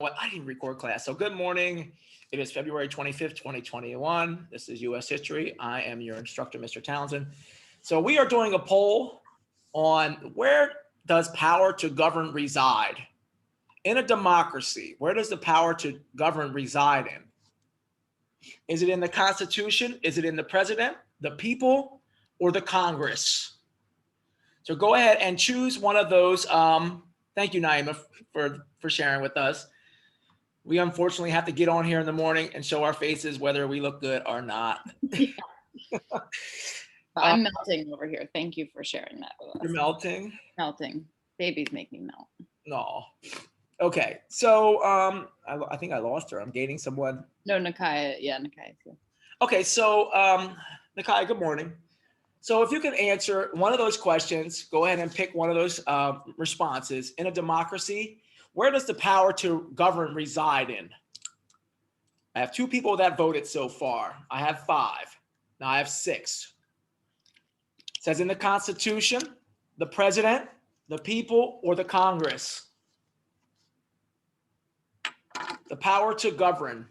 What I didn't record class. So good morning. It is February 25th, 2021. This is U.S. History. I am your instructor, Mr. Townsend. So we are doing a poll on where does power to govern reside? In a democracy, where does the power to govern reside in? Is it in the Constitution? Is it in the president, the people, or the Congress? So go ahead and choose one of those. Thank you, Naima, for sharing with us. We unfortunately have to get on here in the morning and show our faces whether we look good or not. Yeah. I'm melting over here. Thank you for sharing that with us. You're melting? Melting. Babies make me melt. No. Okay. So I think I lost her. I'm dating someone. No, Nakaya. Yeah, Nakaya's here. Okay. So Nakaya, good morning. So if you can answer one of those questions, go ahead and pick one of those responses. In a democracy, where does the power to govern reside in? I have 2 people that voted so far. I have 5. Now I have 6. It says in the Constitution, the president, the people, or the Congress. The power to govern.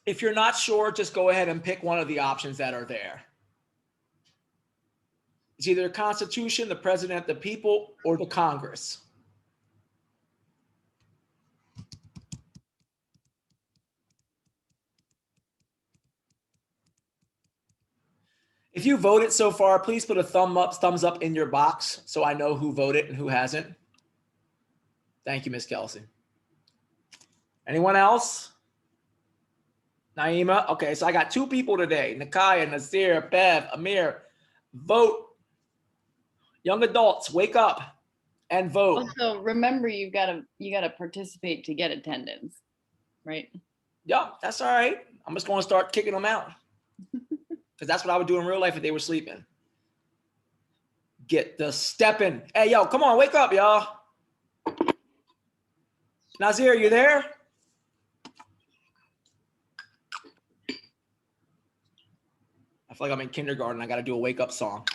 If you're not sure, just go ahead and pick one of the options that are there. It's either the Constitution, the president, the people, or the Congress. If you voted so far, please put a thumbs up in your box so I know who voted and who hasn't. Thank you, Miss Kelsey. Anyone else? Naima? Okay, so I got 2 people today. Nakaya, Nazir, Bev, Amir. Vote. Young adults, wake up and vote. Also, remember you gotta participate to get attendance, right? Yeah, that's all right. I'm just gonna start kicking them out. Because that's what I would do in real life if they were sleeping. Get the stepping. Hey, yo, come on, wake up, y'all. Nazir, you there? I feel like I'm in kindergarten. I got to do a wake up song.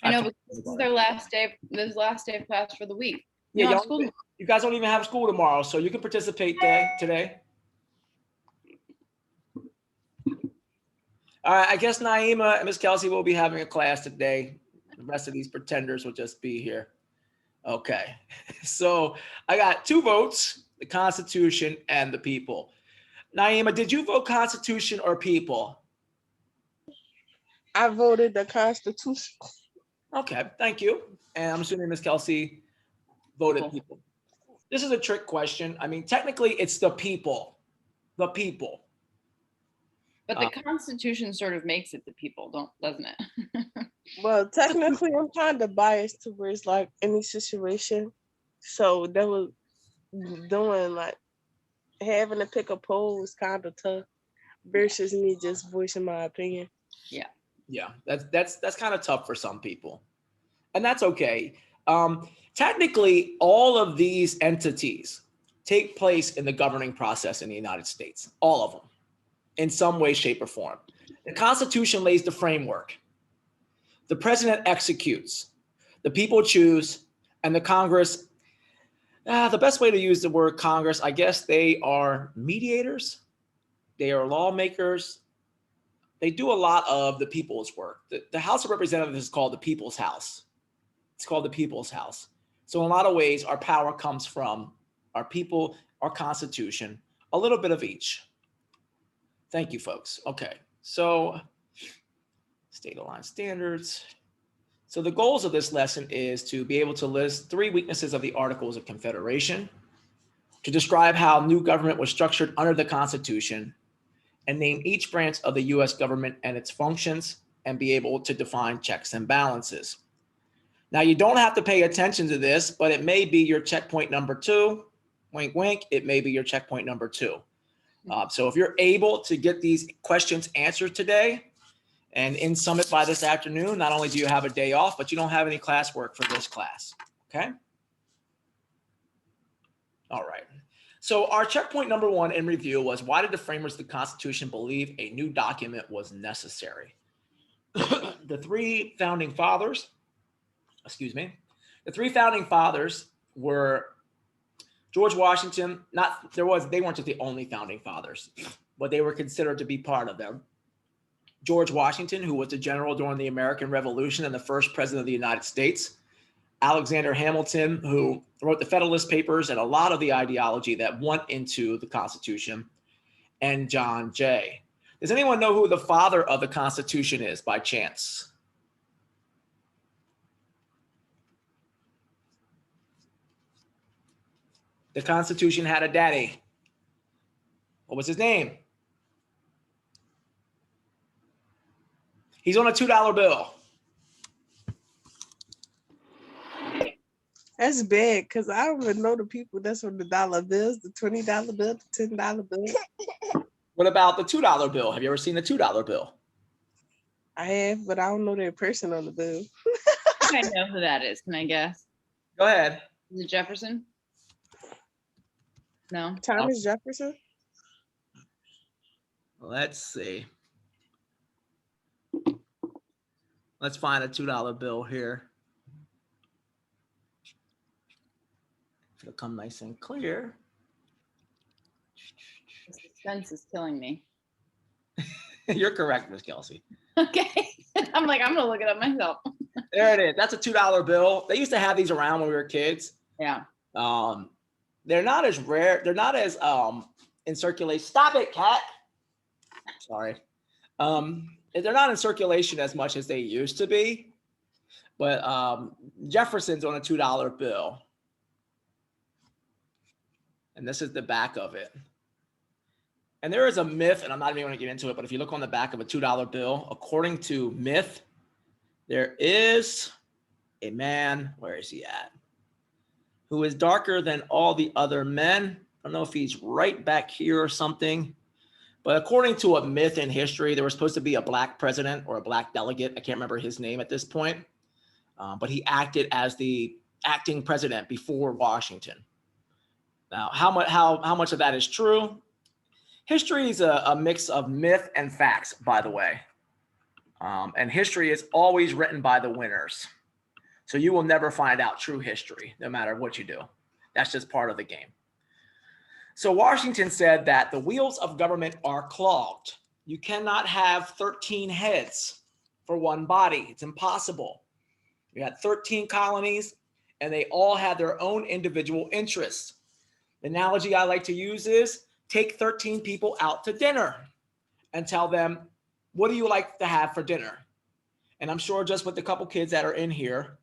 I know, because this is their last day. This is last day of class for the week. Yeah, you guys don't even have school tomorrow, so you can participate today. All right, I guess Naima and Miss Kelsey will be having a class today. The rest of these pretenders will just be here. Okay, so I got 2 votes, the Constitution and the people. Naima, did you vote Constitution or people? I voted the Constitution. Okay, thank you. And I'm assuming Miss Kelsey voted people. This is a trick question. I mean, technically it's the people. The people. But the Constitution sort of makes it the people, doesn't it? Well, technically, I'm kind of biased towards like any situation. So that was doing like having to pick a poll was kind of tough versus me just voicing my opinion. Yeah. Yeah, that's kind of tough for some people. And that's okay. Technically, all of these entities take place in the governing process in the United States. All of them. In some way, shape, or form. The Constitution lays the framework. The president executes. The people choose. And the Congress, the best way to use the word Congress, I guess they are mediators. They are lawmakers. They do a lot of the people's work. The House of Representatives is called the People's House. It's called the People's House. So in a lot of ways, our power comes from our people, our Constitution, a little bit of each. Thank you, folks. Okay, so state-aligned standards. So the goals of this lesson is to be able to list 3 weaknesses of the Articles of Confederation, to describe how new government was structured under the Constitution, and name each branch of the U.S. government and its functions, and be able to define checks and balances. Now, you don't have to pay attention to this, but it may be your checkpoint number 2. Wink, wink. It may be your checkpoint number 2. So if you're able to get these questions answered today and in Summit by this afternoon, not only do you have a day off, but you don't have any classwork for this class, okay? All right. So our checkpoint number 1 in review was, why did the framers of the Constitution believe a new document was necessary? the three founding fathers, excuse me, the three founding fathers were George Washington. They weren't just the only founding fathers, but they were considered to be part of them. George Washington, who was a general during the American Revolution and the first president of the United States. Alexander Hamilton, who wrote the Federalist Papers and a lot of the ideology that went into the Constitution. And John Jay. Does anyone know who the father of the Constitution is by chance? The Constitution had a daddy. What was his name? He's on a $2 bill. That's bad because I don't even know the people that's on the dollar bills, the $20 bill, the $10 bill. What about the $2 bill? Have you ever seen the $2 bill? I have, but I don't know their person on the bill. I know who that is. Can I guess? Go ahead. Is it Jefferson? No. Thomas Jefferson? Let's see. Let's find a $2 bill here. It'll come nice and clear. The suspense is killing me. You're correct, Miss Kelsey. Okay. I'm like, I'm gonna look it up myself. There it is. That's a $2 bill. They used to have these around when we were kids. Yeah. They're not as rare. They're not as in circulation. Stop it, cat. Sorry. They're not in circulation as much as they used to be. But Jefferson's on a $2 bill. And this is the back of it. And there is a myth, and I'm not even going to get into it, but if you look on the back of a $2 bill, according to myth, there is a man, where is he at, who is darker than all the other men. I don't know if he's right back here or something, but according to a myth in history, there was supposed to be a black president or a black delegate. I can't remember his name at this point, but he acted as the acting president before Washington. Now, how much of that is true? History is a mix of myth and facts, by the way. And history is always written by the winners. So you will never find out true history, no matter what you do. That's just part of the game. So Washington said that the wheels of government are clogged. You cannot have 13 heads for one body. It's impossible. We had 13 colonies, and they all had their own individual interests. The analogy I like to use is take 13 people out to dinner and tell them, what do you like to have for dinner? And I'm sure just with the couple kids that are in here.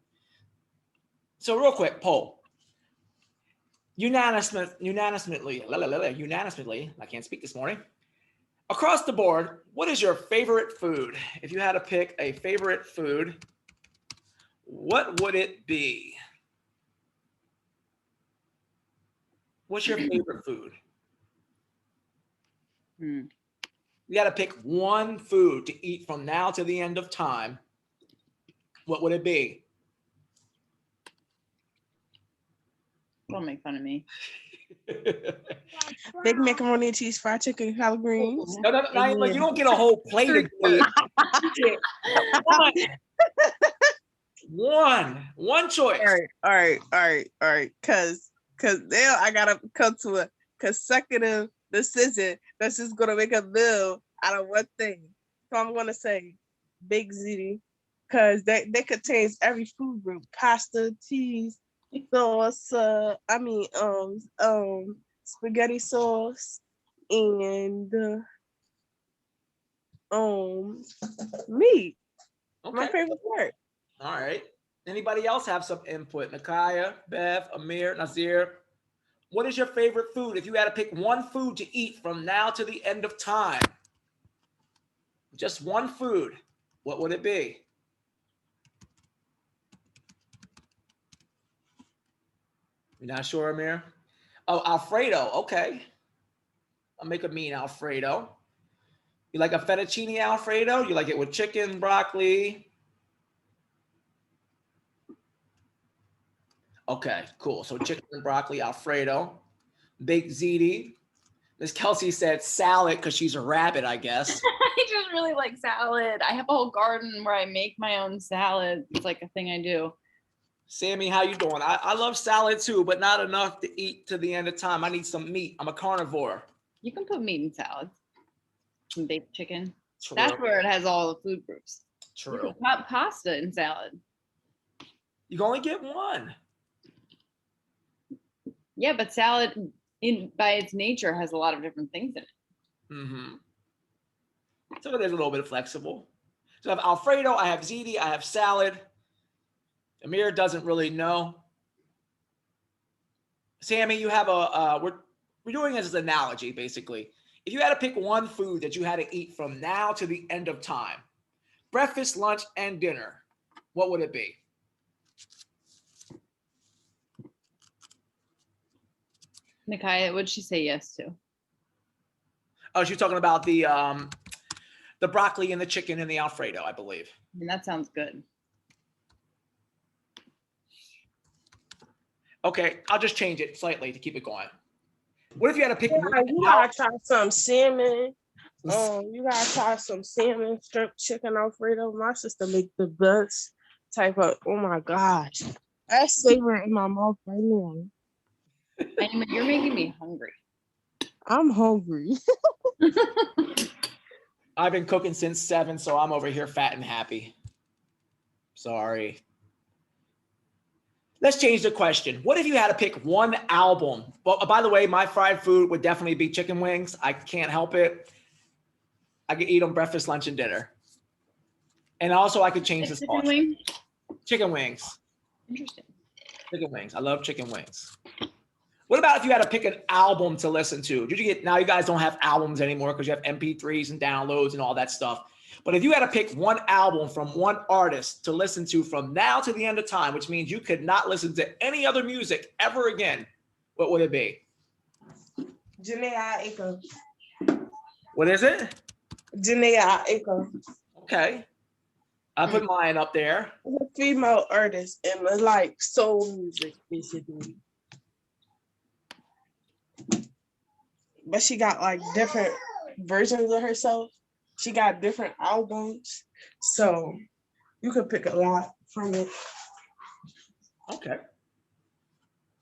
So real quick, poll. Unanimously, I can't speak this morning. Across the board, what is your favorite food? If you had to pick a favorite food, what would it be? What's your favorite food? You got to pick one food to eat from now to the end of time. What would it be? Don't make fun of me. Big macaroni and cheese, fried chicken, collard greens. No, you don't get a whole plate of it. One choice. All right. Cause now I gotta come to a consecutive decision that's just gonna make a meal out of one thing. So I'm gonna say Big Ziti, cause they contains every food group: pasta, cheese, sauce. Spaghetti sauce and meat. Okay. My favorite part. All right. Anybody else have some input? Nakaya, Bev, Amir, Nazir. What is your favorite food? If you had to pick one food to eat from now to the end of time, just one food, what would it be? You're not sure, Amir? Oh, Alfredo. Okay. I'll make a mean Alfredo. You like a fettuccine Alfredo? You like it with chicken, broccoli? Okay, cool. So chicken and broccoli Alfredo. Baked ziti. Miss Kelsey said salad because she's a rabbit, I guess. I just really like salad. I have a whole garden where I make my own salad. It's like a thing I do. Sammy, how you doing? I love salad too, but not enough to eat to the end of time. I need some meat. I'm a carnivore. You can put meat in salads. Some baked chicken. True. That's where it has all the food groups. You True. can put pasta in salad. You can only get one. Yeah, but salad by its nature has a lot of different things in it. Mm-hmm. So it is a little bit flexible. So I have Alfredo, I have ziti, I have salad. Amir doesn't really know. Sammy, you have we're doing this as an analogy, basically. If you had to pick one food that you had to eat from now to the end of time, breakfast, lunch, and dinner, what would it be? Nikaya, what'd she say yes to? Oh, she's talking about the broccoli and the chicken and the Alfredo, I believe. I mean, that sounds good. Okay, I'll just change it slightly to keep it going. What if you had to pick Yeah, one? you gotta try some salmon. You gotta try some salmon, strip chicken Alfredo. My sister make the best type of. Oh my gosh, that's savoring in my mouth right now. Anima, you're making me hungry. I'm hungry. I've been cooking since 7, so I'm over here fat and happy. Sorry. Let's change the question. What if you had to pick one album? Well, by the way, my fried food would definitely be chicken wings. I can't help it. I could eat them breakfast, lunch, and dinner. And also I could change the Chicken sauce. wing? Chicken wings. Interesting. Chicken wings. I love chicken wings. What about if you had to pick an album to listen to? Now you guys don't have albums anymore because you have MP3s and downloads and all that stuff. But if you had to pick one album from one artist to listen to from now to the end of time, which means you could not listen to any other music ever again, what would it be? Janae Aiko. What is it? Janae Aiko. Okay. I put mine up there. A female artist and it's like soul music, basically. But she got like different versions of herself. She got different albums. So you could pick a lot from it. Okay.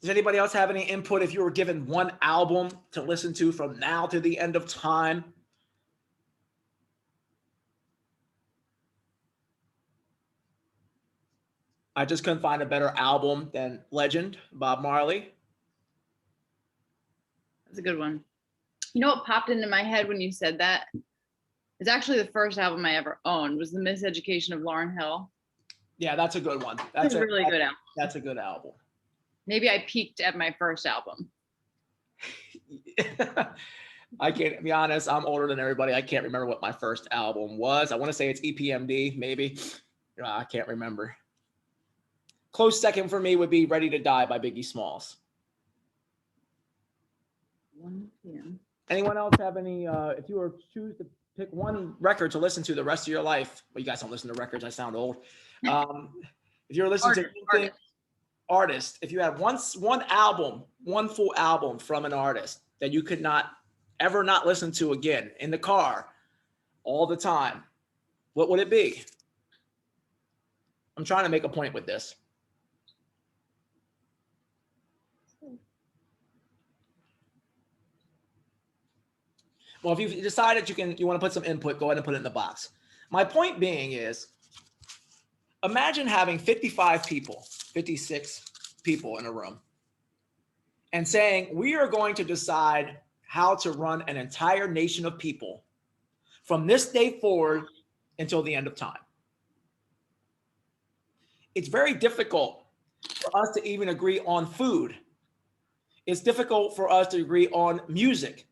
Does anybody else have any input if you were given one album to listen to from now to the end of time? I just couldn't find a better album than Legend, Bob Marley. That's a good one. You know what popped into my head when you said that? It's actually the first album I ever owned was The Miseducation of Lauryn Hill. Yeah, that's a good one. That's a really good album. That's a good album. Maybe I peaked at my first album. I can't be honest. I'm older than everybody. I can't remember what my first album was. I want to say it's EPMD, maybe. I can't remember. Close second for me would be Ready to Die by Biggie Smalls. 1 p.m. Anyone else have any, if you were to choose to pick one record to listen to the rest of your life, well, you guys don't listen to records, I sound old. If you're listening to anything, artist, if you had one album, one full album from an artist that you could not ever not listen to again in the car all the time, what would it be? I'm trying to make a point with this. Well, if you've decided you want to put some input, go ahead and put it in the box. My point being is, imagine having 55 people, 56 people in a room and saying, we are going to decide how to run an entire nation of people from this day forward until the end of time. It's very difficult for us to even agree on food. It's difficult for us to agree on music.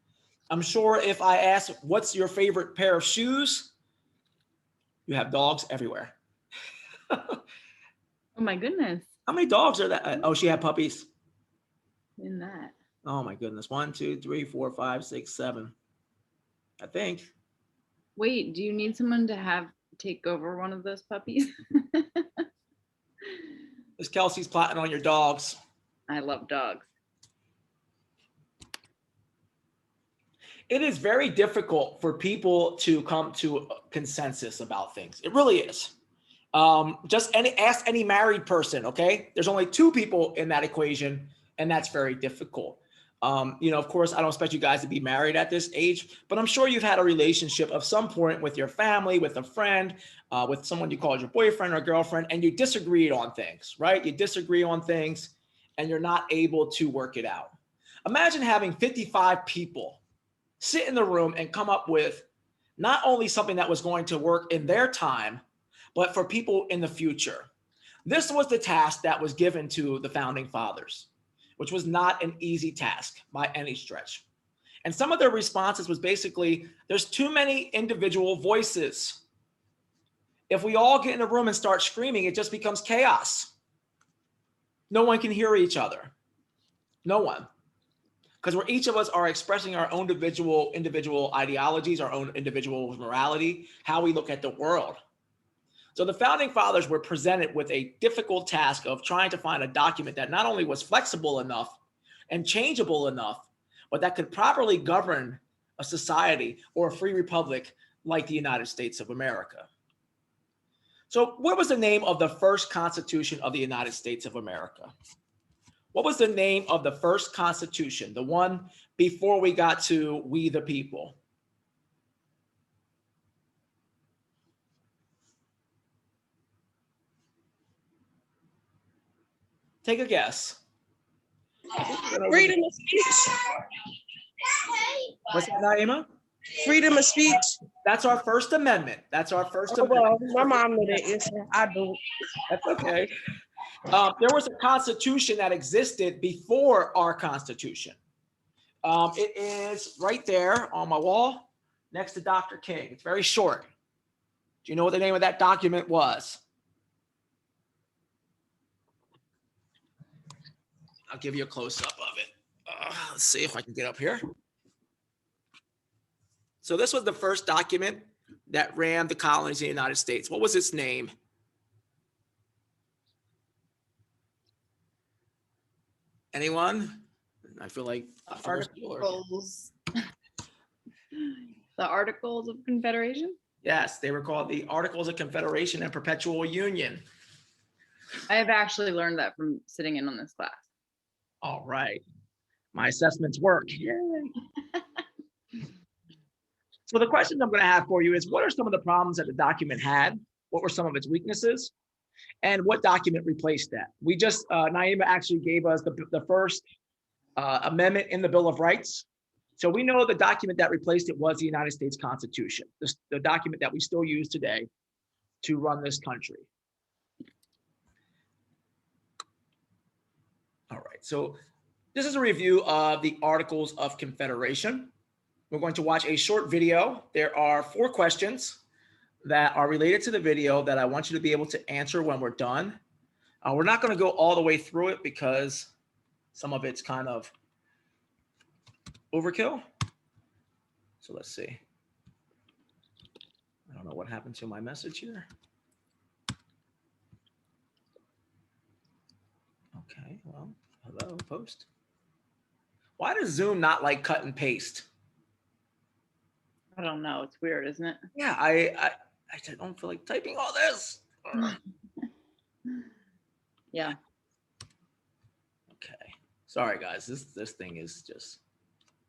I'm sure if I ask, what's your favorite pair of shoes? You have dogs everywhere. Oh my goodness. How many dogs are that? Oh, she had puppies. In that. Oh my goodness. 1, 2, 3, 4, 5, 6, 7. I think. Wait, do you need someone to take over one of those puppies? Miss Kelsey's plotting on your dogs. I love dogs. It is very difficult for people to come to a consensus about things. It really is. Just ask any married person, okay? There's only two people in that equation, and that's very difficult. Of course, I don't expect you guys to be married at this age, but I'm sure you've had a relationship of some point with your family, with a friend, with someone you called your boyfriend or girlfriend, and you disagreed on things, right? You disagree on things, and you're not able to work it out. Imagine having 55 people sit in the room and come up with not only something that was going to work in their time, but for people in the future. This was the task that was given to the founding fathers, which was not an easy task by any stretch. And some of their responses was basically, there's too many individual voices. If we all get in a room and start screaming, it just becomes chaos. No one can hear each other. No one. Because where each of us are expressing our own individual ideologies, our own individual morality, how we look at the world. So the founding fathers were presented with a difficult task of trying to find a document that not only was flexible enough and changeable enough, but that could properly govern a society or a free republic like the United States of America. So what was the name of the first Constitution of the United States of America? What was the name of the first Constitution, the one before we got to We the People? Take a guess. Freedom of speech. What's that, Naima? Freedom of speech. That's our First Amendment. That's our First Oh, Amendment. well, my mom knew that answer. I do. That's okay. There was a constitution that existed before our Constitution. It is right there on my wall next to Dr. King. It's very short. Do you know what the name of that document was? I'll give you a close-up of it. Let's see if I can get up here. So this was the first document that ran the colonies in the United States. What was its name? Anyone? I feel like Articles. The Articles of Confederation? Yes, they were called the Articles of Confederation and Perpetual Union. I have actually learned that from sitting in on this class. All right. My assessments work. Yay. So the questions I'm going to have for you is, what are some of the problems that the document had? What were some of its weaknesses? And what document replaced that? We just, Naima actually gave us the first amendment in the Bill of Rights. So we know the document that replaced it was the United States Constitution, the document that we still use today to run this country. All right, so this is a review of the Articles of Confederation. We're going to watch a short video. There are 4 questions that are related to the video that I want you to be able to answer when we're done. We're not going to go all the way through it because some of it's kind of overkill. So let's see. I don't know what happened to my message here. Okay, well, hello, post. Why does Zoom not like cut and paste? I don't know. It's weird, isn't it? Yeah, I don't feel like typing all this. Yeah. Okay. Sorry, guys. This thing is just.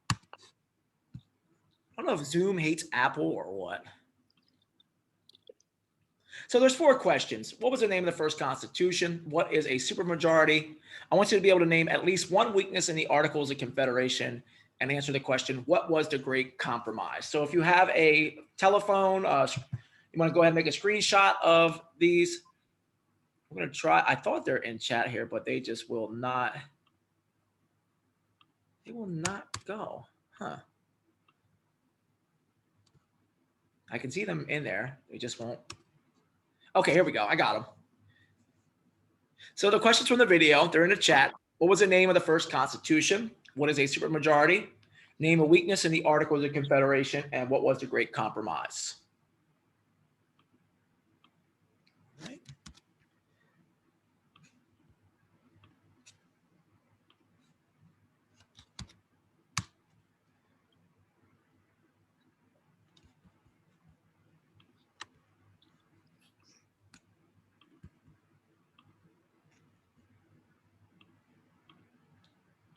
I don't know if Zoom hates Apple or what. So there's 4 questions. What was the name of the first Constitution? What is a supermajority? I want you to be able to name at least one weakness in the Articles of Confederation and answer the question, what was the Great Compromise? So if you have a telephone, you want to go ahead and make a screenshot of these. I'm going to try. I thought they're in chat here, but they just will not. They will not go. Huh. I can see them in there. They just won't. Okay, here we go. I got them. So the questions from the video, they're in the chat. What was the name of the first Constitution? What is a supermajority? Name a weakness in the Articles of Confederation, and what was the Great Compromise? Right.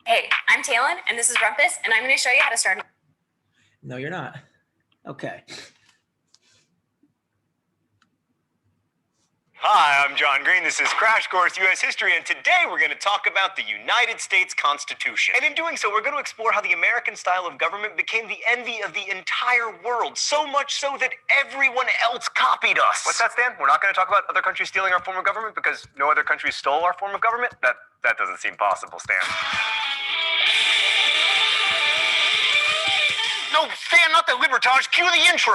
Hey, I'm Talon, and this is Rumpus, and I'm going to show you how to start. No, you're not. Okay. Hi, I'm John Green. This is Crash Course U.S. History, and today we're going to talk about the United States Constitution. And in doing so, we're going to explore how the American style of government became the envy of the entire world, so much so that everyone else copied us. What's that, Stan? We're not going to talk about other countries stealing our form of government because no other country stole our form of government? That doesn't seem possible, Stan. No, Stan, not the Libertage. Cue the intro.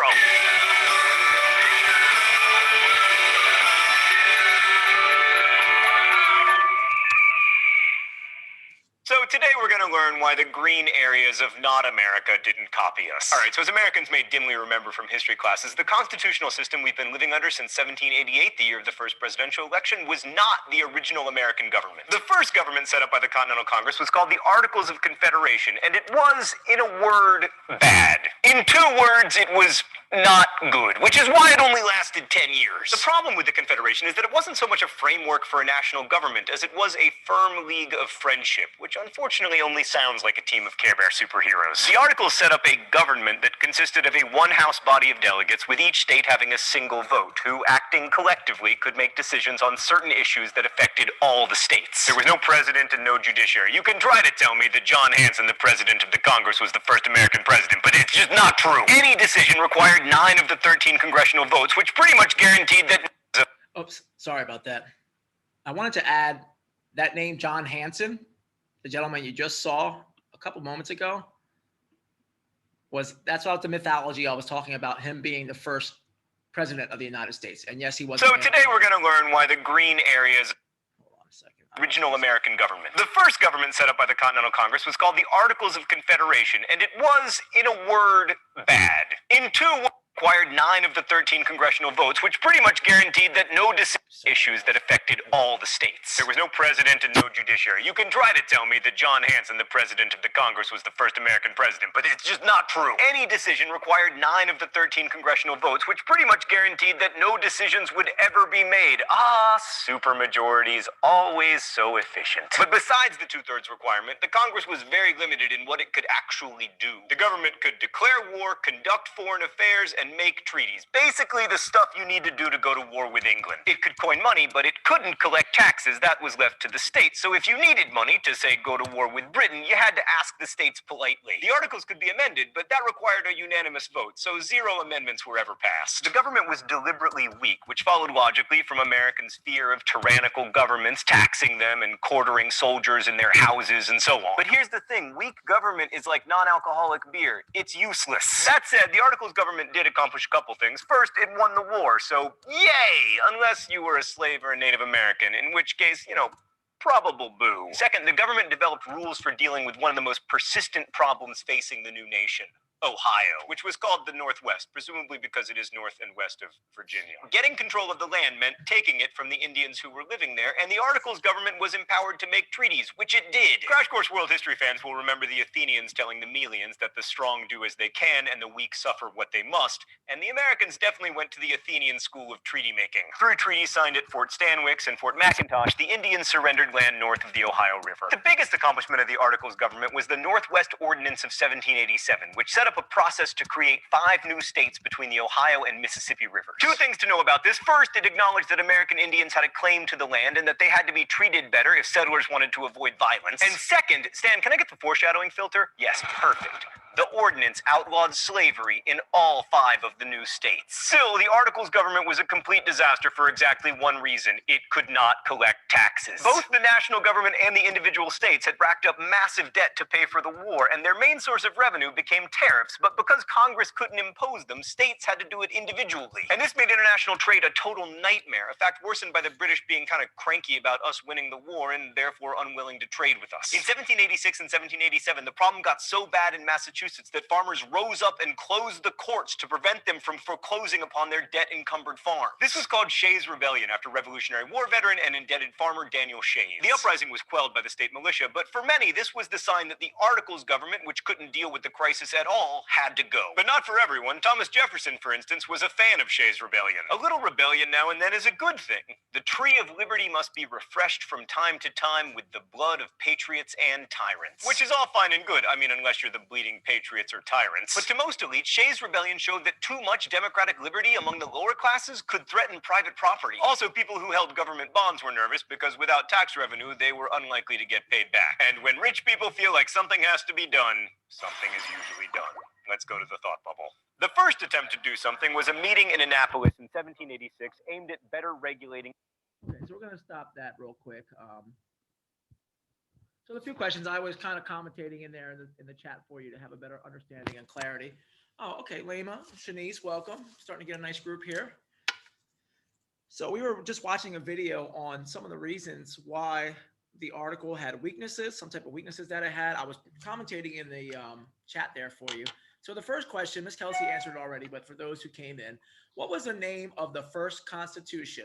So today we're going to learn why the green areas of not America didn't copy us. All right, so as Americans may dimly remember from history classes, the constitutional system we've been living under since 1788, the year of the first presidential election, was not the original American government. The first government set up by the Continental Congress was called the Articles of Confederation, and it was, in a word, bad. In 2 words, it was not good, which is why it only lasted 10 years. The problem with the Confederation is that it wasn't so much a framework for a national government as it was a firm league of friendship, which unfortunately only sounds like a team of Care Bear superheroes. The Articles set up a government that consisted of a one-house body of delegates, with each state having a single vote, who, acting collectively, could make decisions on certain issues that affected all the states. There was no president and no judiciary. You can try to tell me that John Hanson, the president of the Congress, was the first American president, but it's just not true. Any decision required 9 of the 13 congressional votes, which pretty much guaranteed that... Oops, sorry about that. I wanted to add that name, John Hanson, the gentleman you just saw a couple moments ago, that's about the mythology I was talking about, him being the first president of the United States. And yes, he was. So today we're going to learn why the green areas... Hold on a second. Original American government. The first government set up by the Continental Congress was called the Articles of Confederation, and it was, in a word, bad. In 2 words, required 9 of the 13 congressional votes, which pretty much guaranteed that no issues that affected all the states. There was no president and no judiciary. You can try to tell me that John Hanson, the president of the Congress, was the first American president, but it's just not true. Any decision required 9 of the 13 congressional votes, which pretty much guaranteed that no decisions would ever be made. Supermajorities, always so efficient. But besides the 2/3 requirement, the Congress was very limited in what it could actually do. The government could declare war, conduct foreign affairs, and make treaties. Basically the stuff you need to do to go to war with England. It could coin money, but it couldn't collect taxes. That was left to the states. So if you needed money to, say, go to war with Britain, you had to ask the states politely. The Articles could be amended, but that required a unanimous vote, so 0 amendments were ever passed. The government was deliberately weak, which followed logically from Americans' fear of tyrannical governments taxing them and quartering soldiers in their houses and so on. But here's the thing, weak government is like non-alcoholic beer. It's useless. That said, the Articles government did accomplish a couple things. First, it won the war, so yay! Unless you were a slave or a Native American, in which case, probable boo. Second, the government developed rules for dealing with one of the most persistent problems facing the new nation. Ohio, which was called the Northwest, presumably because it is north and west of Virginia. Getting control of the land meant taking it from the Indians who were living there, and the Articles government was empowered to make treaties, which it did. Crash Course World History fans will remember the Athenians telling the Melians that the strong do as they can and the weak suffer what they must, and the Americans definitely went to the Athenian school of treaty making. Through treaties signed at Fort Stanwix and Fort McIntosh, the Indians surrendered land north of the Ohio River. The biggest accomplishment of the Articles government was the Northwest Ordinance of 1787, which set up a process to create 5 new states between the Ohio and Mississippi rivers. 2 things to know about this. First, it acknowledged that American Indians had a claim to the land and that they had to be treated better if settlers wanted to avoid violence. And second, Stan, can I get the foreshadowing filter? Yes, perfect. The ordinance outlawed slavery in all 5 of the new states. Still, the Articles government was a complete disaster for exactly one reason. It could not collect taxes. Both the national government and the individual states had racked up massive debt to pay for the war, and their main source of revenue became tariffs, but because Congress couldn't impose them, states had to do it individually. And this made international trade a total nightmare, a fact worsened by the British being kind of cranky about us winning the war and therefore unwilling to trade with us. In 1786 and 1787, the problem got so bad in Massachusetts Massachusetts that farmers rose up and closed the courts to prevent them from foreclosing upon their debt-encumbered farm. This was called Shays' Rebellion after Revolutionary War veteran and indebted farmer Daniel Shays. The uprising was quelled by the state militia, but for many, this was the sign that the Articles government, which couldn't deal with the crisis at all, had to go. But not for everyone. Thomas Jefferson, for instance, was a fan of Shays' Rebellion. A little rebellion now and then is a good thing. The tree of liberty must be refreshed from time to time with the blood of patriots and tyrants. Which is all fine and good, I mean, unless you're the bleeding patriots or tyrants. But to most elites, Shays' Rebellion showed that too much democratic liberty among the lower classes could threaten private property. Also, people who held government bonds were nervous because without tax revenue, they were unlikely to get paid back. And when rich people feel like something has to be done, something is usually done. Let's go to the thought bubble. The first attempt to do something was a meeting in Annapolis in 1786 aimed at better regulating. Okay, so we're going to stop that real quick. So the few questions I was kind of commentating in there in the chat for you to have a better understanding and clarity. Oh, okay, Lema, Shanice, welcome. Starting to get a nice group here. So we were just watching a video on some of the reasons why the article had weaknesses, some type of weaknesses that it had. I was commentating in the chat there for you. So the first question, Ms. Kelsey answered already, but for those who came in, what was the name of the first Constitution?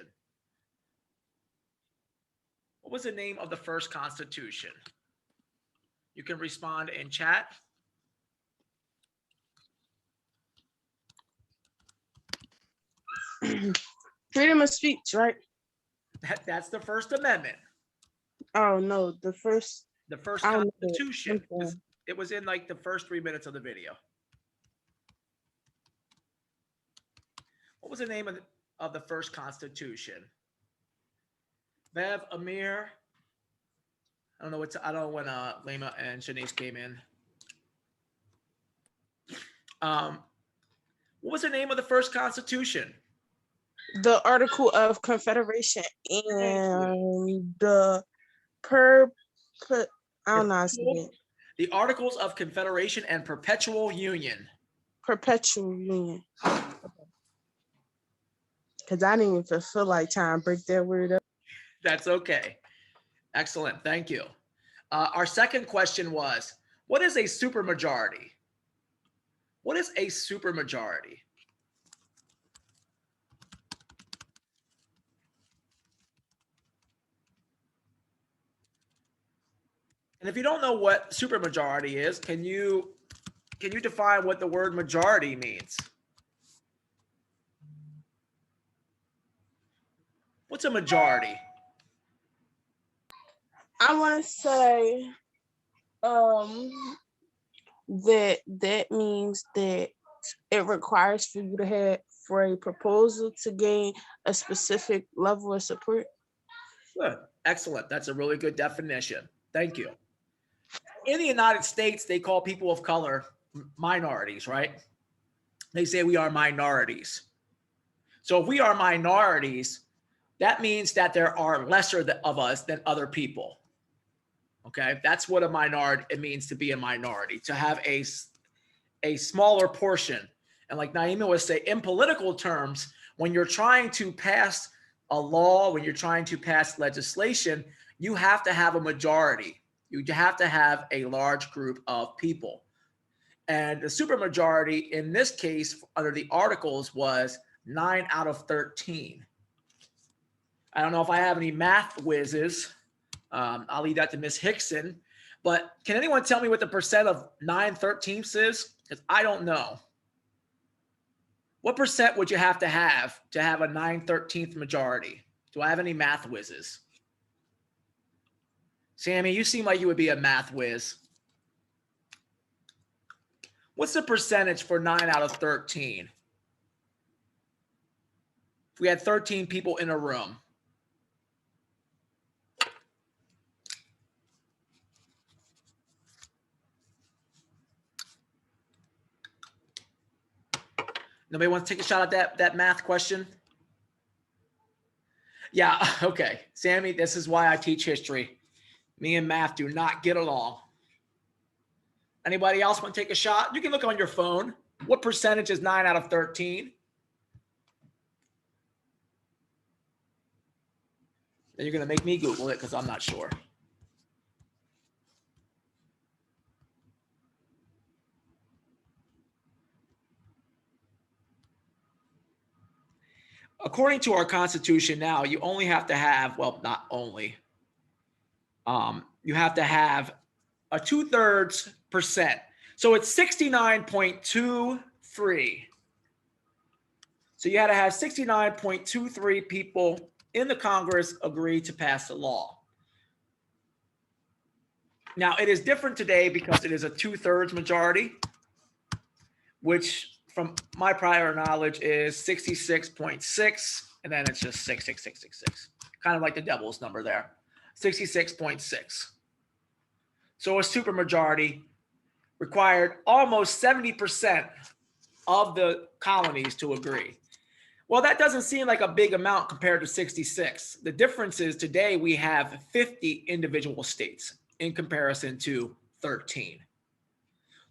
What was the name of the first Constitution? You can respond in chat. Freedom of speech, right? That's the First Amendment. Oh no, the first. The first I don't know. Constitution. Okay. It was in like the first 3 minutes of the video. What was the name of the first Constitution? Bev, Amir. I don't know when Lema and Shanice came in. What was the name of the first Constitution? The Article of Confederation and the I don't know how to say it. The Articles of Confederation and Perpetual Union. Perpetual Union. Because I didn't even feel like trying to break that word up. That's okay. Excellent. Thank you. Our second question was, what is a supermajority? What is a supermajority? And if you don't know what supermajority is, can you define what the word majority means? What's a majority? I want to say that means that it requires for you to have for a proposal to gain a specific level of support. Good. Excellent. That's a really good definition. Thank you. In the United States, they call people of color minorities, right? They say we are minorities. So if we are minorities, that means that there are lesser of us than other people. Okay, that's what a minority, it means to be a minority, to have a smaller portion. And like Naima would say, in political terms, when you're trying to pass a law, when you're trying to pass legislation, you have to have a majority. You have to have a large group of people. And the supermajority in this case under the Articles was 9 out of 13. I don't know if I have any math whizzes. I'll leave that to Ms. Hickson. But can anyone tell me what the percent of 9/13 is? Because I don't know. What percent would you have to have a 9/13 majority? Do I have any math whizzes? Sammy, you seem like you would be a math whiz. What's the percentage for 9 out of 13? If we had 13 people in a room. Nobody wants to take a shot at that math question? Yeah, okay. Sammy, this is why I teach history. Me and math do not get along. Anybody else want to take a shot? You can look on your phone. What percentage is 9 out of 13? Then you're going to make me Google it because I'm not sure. according to our Constitution now, you only have to have, well, not only, you have to have a 2/3%. So it's 69.23. So you had to have 69.23 people in the Congress agree to pass the law. Now, it is different today because it is a 2/3 majority, which from my prior knowledge is 66.6, and then it's just 66666, kind of like the devil's number there, 66.6. So a supermajority required almost 70% of the colonies to agree. Well, that doesn't seem like a big amount compared to 66. The difference is today we have 50 individual states in comparison to 13.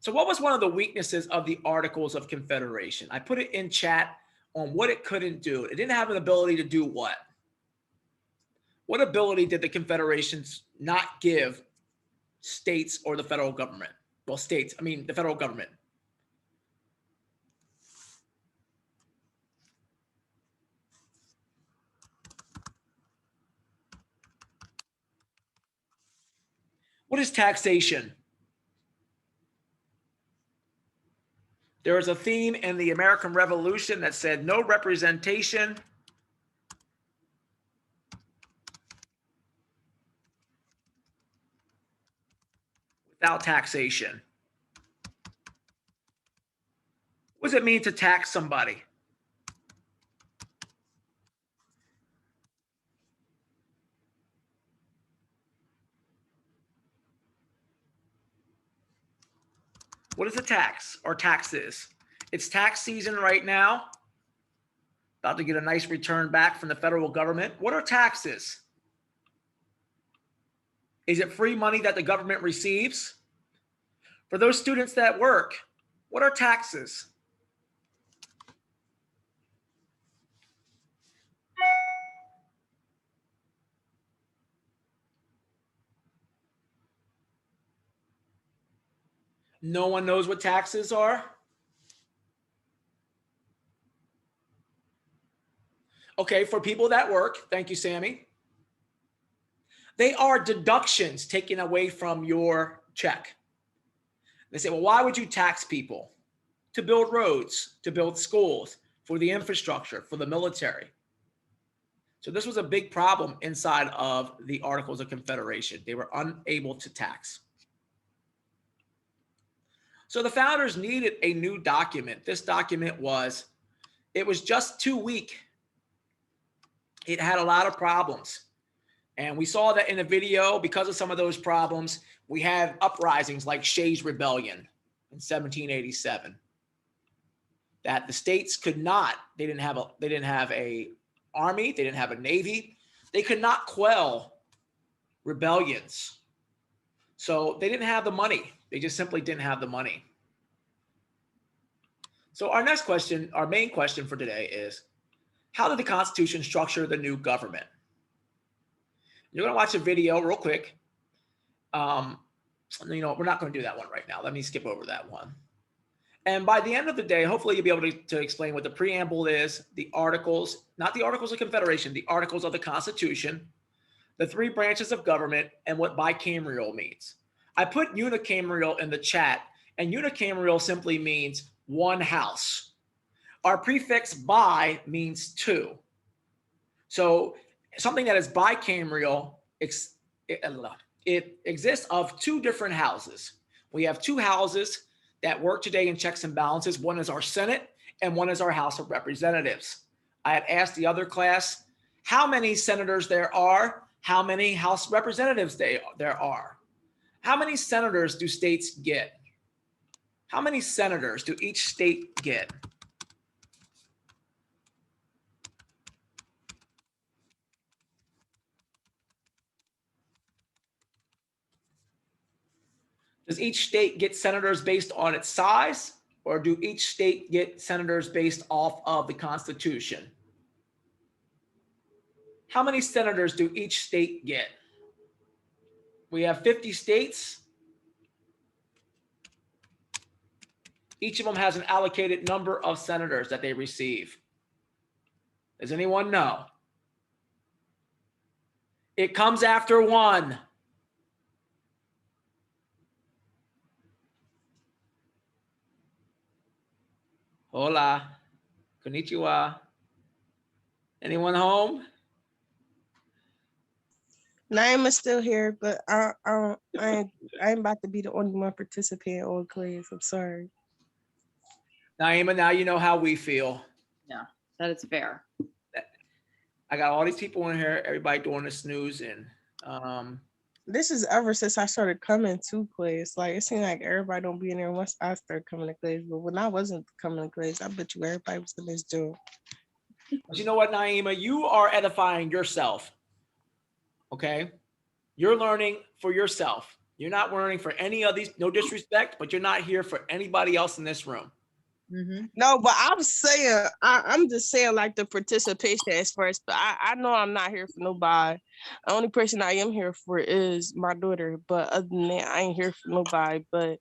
So what was one of the weaknesses of the Articles of Confederation? I put it in chat on what it couldn't do. It didn't have an ability to do what? What ability did the Confederations not give states or the federal government? Well, states, I mean the federal government. What is taxation? There was a theme in the American Revolution that said no representation without taxation. What does it mean to tax somebody? What is a tax or taxes? It's tax season right now. About to get a nice return back from the federal government. What are taxes? Is it free money that the government receives? For those students that work, what are taxes? No one knows what taxes are? Okay, for people that work, thank you, Sammy. They are deductions taken away from your check. They say, well, why would you tax people? To build roads, to build schools, for the infrastructure, for the military. So this was a big problem inside of the Articles of Confederation. They were unable to tax. So the founders needed a new document. This document it was just too weak. It had a lot of problems. And we saw that in the video. Because of some of those problems, we had uprisings like Shays' Rebellion in 1787. That the states could not, they didn't have a army, they didn't have a navy. They could not quell rebellions. So they didn't have the money. They just simply didn't have the money. So our next question, our main question for today is, how did the Constitution structure the new government? You're going to watch a video real quick. We're not going to do that one right now. Let me skip over that one. And by the end of the day, hopefully you'll be able to explain what the preamble is, the articles, not the Articles of Confederation, the Articles of the Constitution, the three branches of government, and what bicameral means. I put unicameral in the chat, and unicameral simply means one house. Our prefix bi means two. So something that is bicameral, it exists of two different houses. We have two houses that work today in checks and balances. One is our Senate and one is our House of Representatives. I had asked the other class how many senators there are, how many House representatives there are. How many senators do states get? How many senators do each state get? Does each state get senators based on its size, or do each state get senators based off of the Constitution? How many senators do each state get? We have 50 states. Each of them has an allocated number of senators that they receive. Does anyone know? It comes after 1. Hola. Konnichiwa. Anyone home? Naima's still here, but I ain't about to be the only one participating on class. I'm sorry. Naima, now you know how we feel. That is fair. I got all these people in here, everybody doing the snoozing. This is ever since I started coming to class. Like it seemed like everybody don't be in there once I started coming to class. But when I wasn't coming to class, I bet you everybody was in this job. But you know what, Naima? You are edifying yourself. Okay? You're learning for yourself. You're not learning for any of these, no disrespect, but you're not here for anybody else in this room. Mhm. No, but I'm saying, I'm just saying like the participation is first, but I know I'm not here for nobody. The only person I am here for is my daughter, but other than that, I ain't here for nobody. But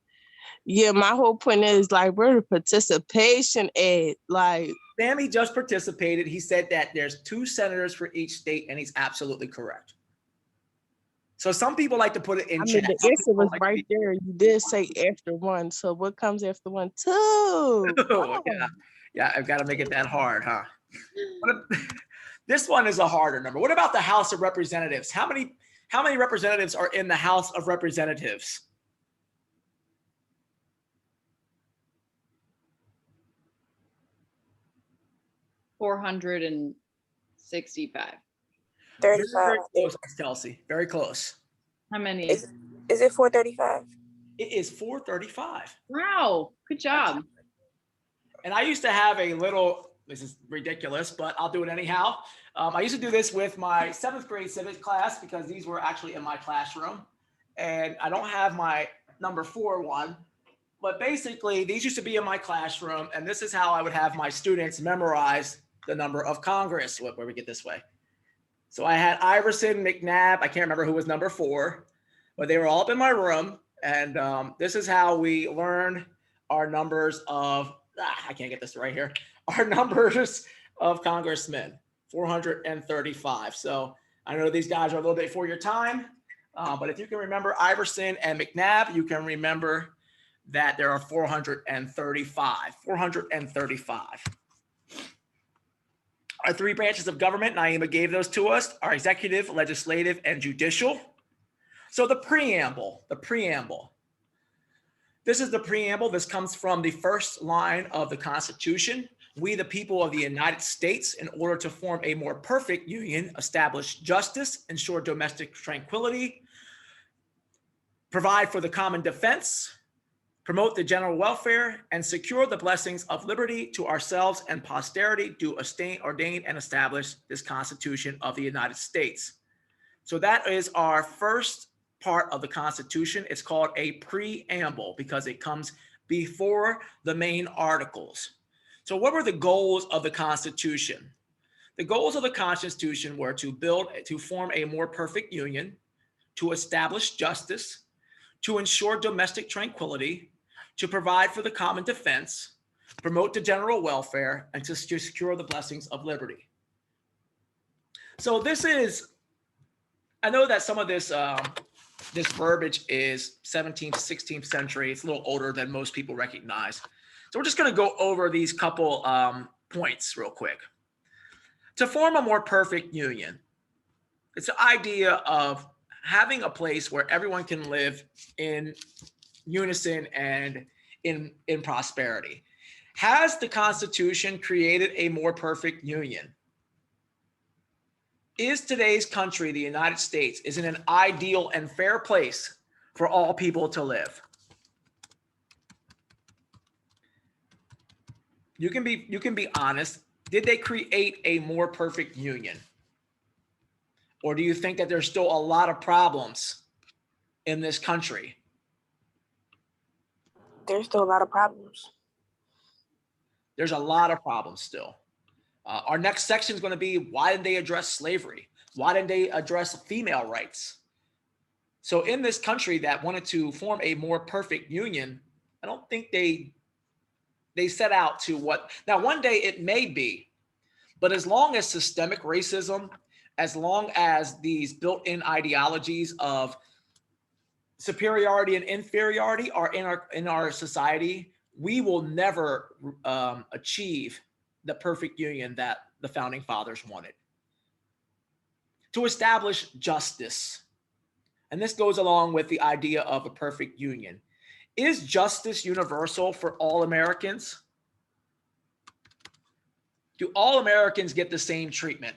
yeah, my whole point is like, where the participation at? Like, Sammy just participated. He said that there's 2 senators for each state, and he's absolutely correct. So some people like to put it in I mean, chat. the Some answer people was like to right there. You did say after 1. So what comes after 1? 2. Oh, yeah, I've got to make it that hard, huh? This one is a harder number. What about the House of Representatives? How many representatives are in the House of Representatives? $465. 35. 35. Very close, Kelsey. Very close. How many? Is it 435? It is 435. Wow, good job. And I used to have a little, this is ridiculous, but I'll do it anyhow. I used to do this with my 7th grade civics class because these were actually in my classroom. And I don't have my number 4 one, but basically these used to be in my classroom. And this is how I would have my students memorize the number of Congress. Where we get this way. So I had Iverson, McNabb. I can't remember who was number 4, but they were all up in my room. And this is how we learn our numbers of, I can't get this right here, our numbers of congressmen, 435. So I know these guys are a little bit for your time, but if you can remember Iverson and McNabb, you can remember that there are 435. 435. Our 3 branches of government, Naima gave those to us, are executive, legislative, and judicial. So the preamble. This is the preamble. This comes from the first line of the Constitution. We, the people of the United States, in order to form a more perfect union, establish justice, ensure domestic tranquility, provide for the common defense, promote the general welfare, and secure the blessings of liberty to ourselves and posterity, do ordain and establish this Constitution of the United States. So that is our first part of the Constitution. It's called a preamble because it comes before the main articles. So what were the goals of the Constitution? The goals of the Constitution were to form a more perfect union, to establish justice, to ensure domestic tranquility, to provide for the common defense, promote the general welfare, and to secure the blessings of liberty. So this is, I know that some of this this verbiage is 17th, 16th century. It's a little older than most people recognize. So we're just going to go over these couple points real quick. To form a more perfect union, it's the idea of having a place where everyone can live in unison and in prosperity. Has the Constitution created a more perfect union? Is today's country, the United States, is in an ideal and fair place for all people to live? You can be honest. Did they create a more perfect union? Or do you think that there's still a lot of problems in this country? There's still a lot of problems. There's a lot of problems still. Our next section is going to be, why didn't they address slavery? Why didn't they address female rights? So in this country that wanted to form a more perfect union, I don't think they set out to what. Now, one day it may be But as long as systemic racism, as long as these built-in ideologies of superiority and inferiority are in our society, we will never achieve the perfect union that the founding fathers wanted. To establish justice, and this goes along with the idea of a perfect union. Is justice universal for all Americans? Do all Americans get the same treatment?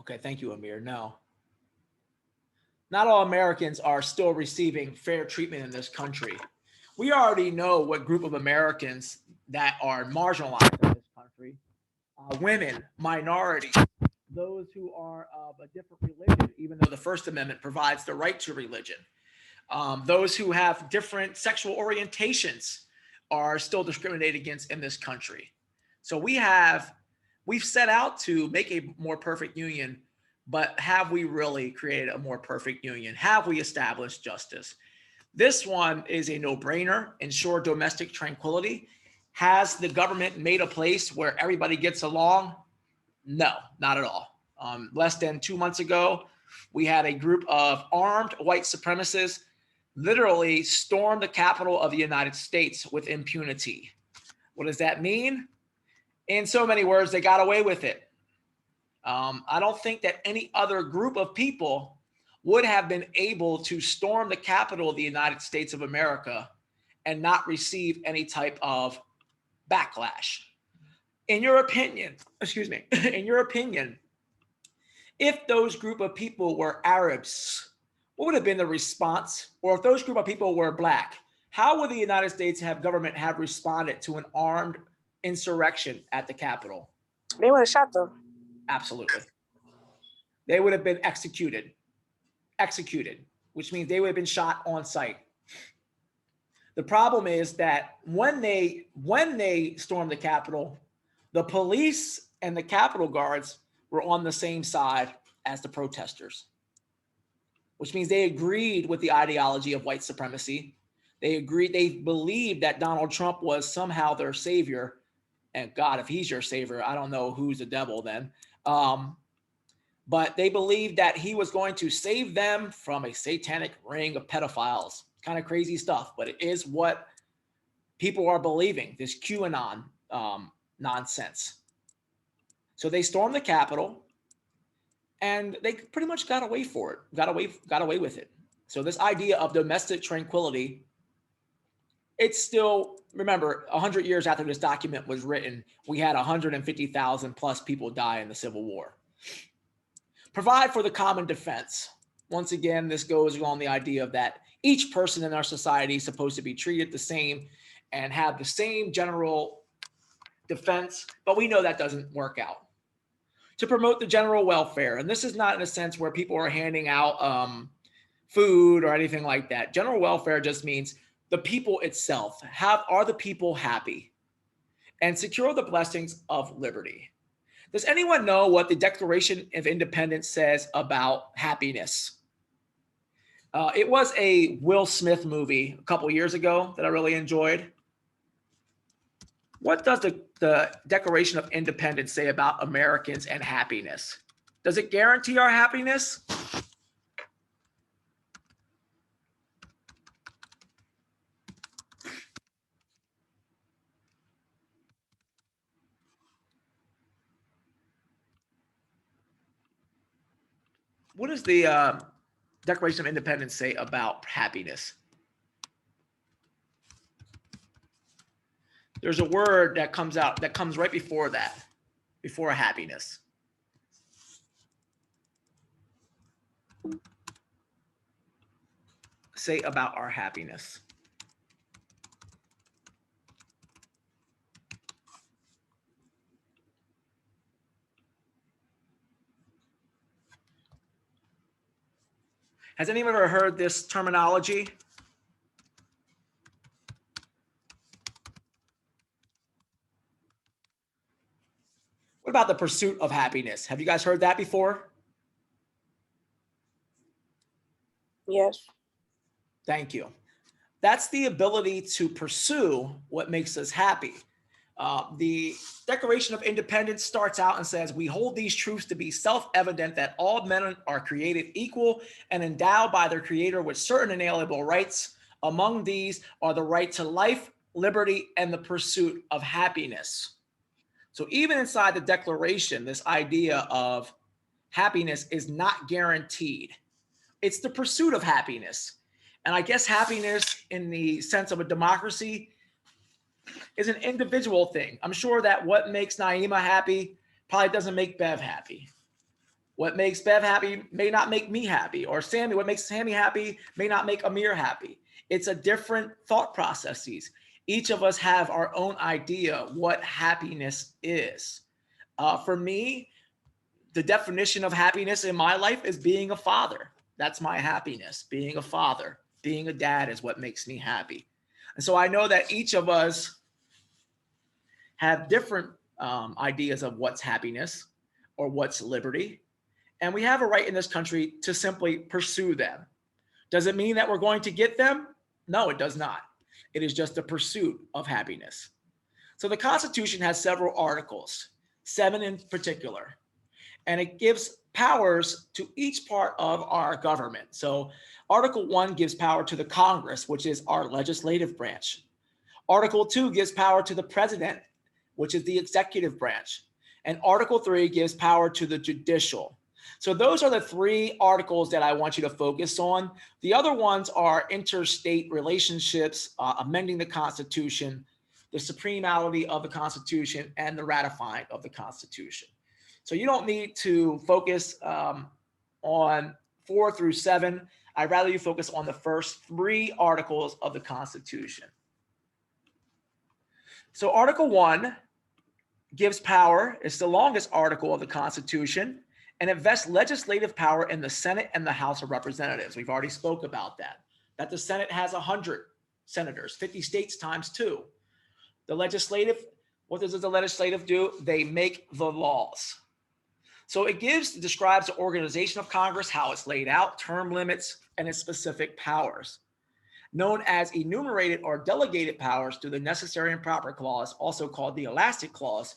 Okay, thank you, Amir. No. Not all Americans are still receiving fair treatment in this country. We already know what group of Americans that are marginalized in this country. Women, minorities, those who are of a different religion, even though the First Amendment provides the right to religion. Those who have different sexual orientations are still discriminated against in this country. So we've set out to make a more perfect union, but have we really created a more perfect union? Have we established justice? This one is a no-brainer. Ensure domestic tranquility. Has the government made a place where everybody gets along? No, not at all. Less than 2 months ago, we had a group of armed white supremacists literally storm the Capitol of the United States with impunity. What does that mean? In so many words, they got away with it. I don't think that any other group of people would have been able to storm the Capitol of the United States of America and not receive any type of backlash. In your opinion, in your opinion, if those group of people were Arabs, what would have been the response? Or if those group of people were Black, how would the United States government have responded to an armed insurrection at the Capitol? They would have shot them. Absolutely. They would have been executed, which means they would have been shot on sight. The problem is that when they stormed the Capitol, the police and the Capitol guards were on the same side as the protesters, which means they agreed with the ideology of white supremacy. They believed that Donald Trump was somehow their savior. And God, if he's your savior, I don't know who's the devil then. But they believed that he was going to save them from a satanic ring of pedophiles. Kind of crazy stuff, but it is what people are believing, this QAnon nonsense. So they stormed the Capitol and they pretty much got away for it, got away with it. So this idea of domestic tranquility, it's still, remember, 100 years after this document was written, we had 150,000 plus people die in the Civil War. Provide for the common defense. Once again, this goes along the idea of that each person in our society is supposed to be treated the same and have the same general defense, but we know that doesn't work out. To promote the general welfare, and this is not in a sense where people are handing out food or anything like that. General welfare just means the people itself. Are the people happy? And secure the blessings of liberty. Does anyone know what the Declaration of Independence says about happiness? It was a Will Smith movie a couple years ago that I really enjoyed. What does the Declaration of Independence say about Americans and happiness? Does it guarantee our happiness? What does the Declaration of Independence say about happiness? There's a word that comes right before that, before happiness. Say about our happiness. Has anyone ever heard this terminology? about the pursuit of happiness? Have you guys heard that before? Yes. Thank you. That's the ability to pursue what makes us happy. The Declaration of Independence starts out and says, we hold these truths to be self-evident that all men are created equal and endowed by their creator with certain inalienable rights. Among these are the right to life, liberty, and the pursuit of happiness. So even inside the Declaration, this idea of happiness is not guaranteed. It's the pursuit of happiness. And I guess happiness in the sense of a democracy is an individual thing. I'm sure that what makes Naima happy probably doesn't make Bev happy. What makes Bev happy may not make me happy, or Sammy, what makes Sammy happy may not make Amir happy. It's a different thought processes. Each of us have our own idea what happiness is. For me, the definition of happiness in my life is being a father. That's my happiness. Being a father, being a dad is what makes me happy. And so I know that each of us have different ideas of what's happiness or what's liberty. And we have a right in this country to simply pursue them. Does it mean that we're going to get them? No, it does not. It is just a pursuit of happiness. So the Constitution has several articles, 7 in particular, and it gives powers to each part of our government. So Article 1 gives power to the Congress, which is our legislative branch. Article 2 gives power to the president, which is the executive branch. And Article 3 gives power to the judicial. So those are the 3 articles that I want you to focus on. The other ones are interstate relationships, amending the Constitution, the supremality of the Constitution, and the ratifying of the Constitution. So you don't need to focus on 4 through 7. I'd rather you focus on the first 3 articles of the Constitution. So Article 1 gives power, it's the longest article of the Constitution, and it vests legislative power in the Senate and the House of Representatives. We've already spoke about that the Senate has 100 senators, 50 states times 2. The legislative, what does the legislative do? They make the laws. So it describes the organization of Congress, how it's laid out, term limits, and its specific powers. Known as enumerated or delegated powers through the necessary and proper clause, also called the elastic clause,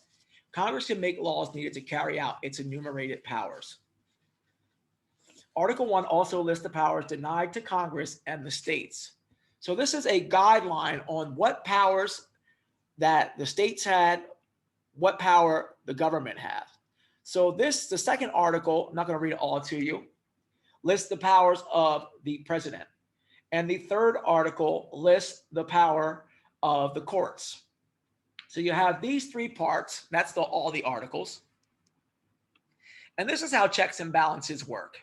Congress can make laws needed to carry out its enumerated powers. Article 1 also lists the powers denied to Congress and the states. So this is a guideline on what powers that the states had, what power the government had. So the second article, I'm not going to read it all to you, lists the powers of the president. And the third article lists the power of the courts. So you have these 3 parts. That's all the articles. And this is how checks and balances work.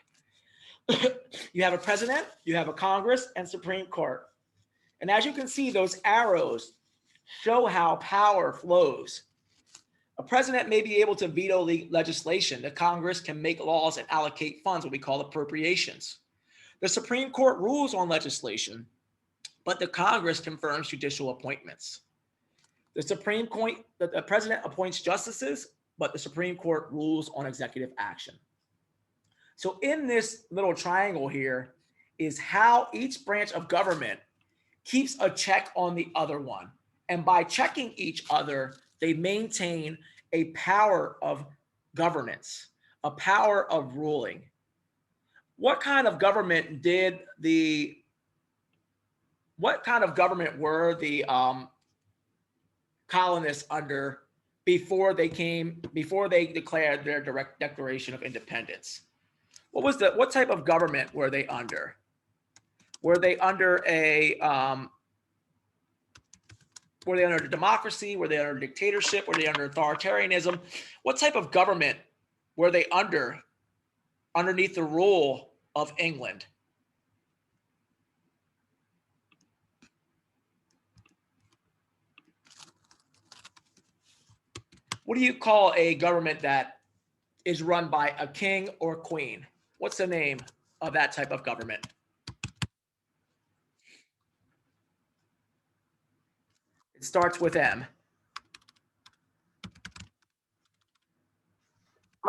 You have a president, you have a Congress, and Supreme Court. And as you can see, those arrows show how power flows. A president may be able to veto legislation. The Congress can make laws and allocate funds, what we call appropriations. The Supreme Court rules on legislation, but the Congress confirms judicial appointments. The president appoints justices, but the Supreme Court rules on executive action. So in this little triangle here is how each branch of government keeps a check on the other one. And by checking each other, they maintain a power of governance, a power of ruling. What kind of government were the colonists under before they declared their direct Declaration of Independence? What type of government were they under? Were they under democracy? Were they under dictatorship? Were they under authoritarianism? What type of government were they underneath the rule of England? What do you call a government that is run by a king or queen? What's the name of that type of government? It starts with M.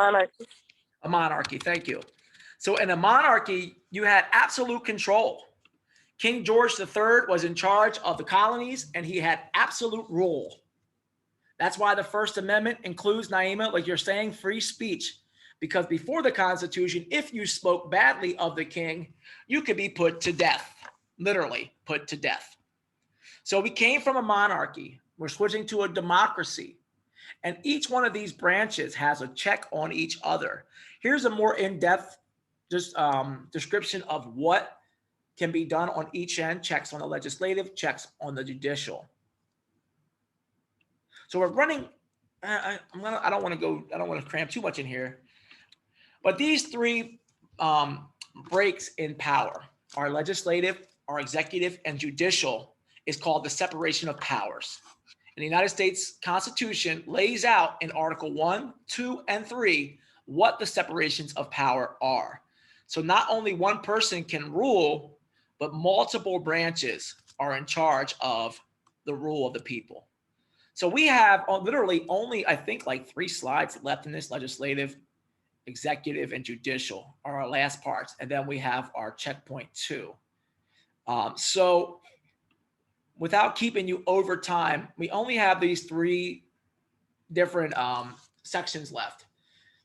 Monarchy. A monarchy, thank you. So in a monarchy, you had absolute control. King George III was in charge of the colonies and he had absolute rule. That's why the First Amendment includes, Naima, like you're saying, free speech. Because before the Constitution, if you spoke badly of the king, you could be put to death, literally put to death. So we came from a monarchy. We're switching to a democracy. And each one of these branches has a check on each other. Here's a more in-depth description of what can be done on each end: checks on the legislative, checks on the judicial. So we're running. I don't want to cram too much in here, but these three breaks in power, our legislative, our executive, and judicial, is called the separation of powers. And the United States Constitution lays out in Article 1, 2, and 3 what the separations of power are. So not only one person can rule, but multiple branches are in charge of the rule of the people. So we have literally only, I think, like 3 slides left in this: legislative, executive, and judicial are our last parts. And then we have our checkpoint 2. So without keeping you over time, we only have these 3 different sections left.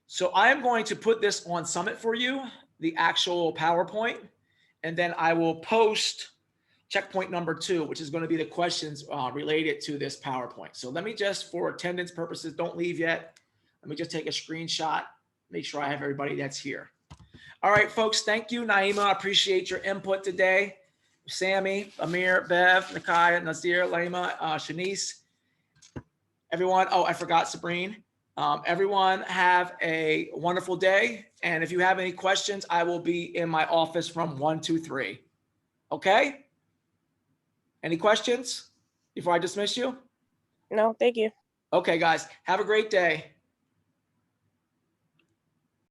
So I am going to put this on Summit for you, the actual PowerPoint, and then I will post checkpoint number 2, which is going to be the questions related to this PowerPoint. So let me just, for attendance purposes, don't leave yet. Let me just take a screenshot, make sure I have everybody that's here. All right, folks, thank you, Naima. I appreciate your input today. Sammy, Amir, Bev, Nakia, Nazir, Laima, Shanice, everyone. Oh, I forgot Sabrine. Everyone have a wonderful day. And if you have any questions, I will be in my office from 1 to 3. Okay? Any questions before I dismiss you? No, thank you. Okay, guys, have a great day.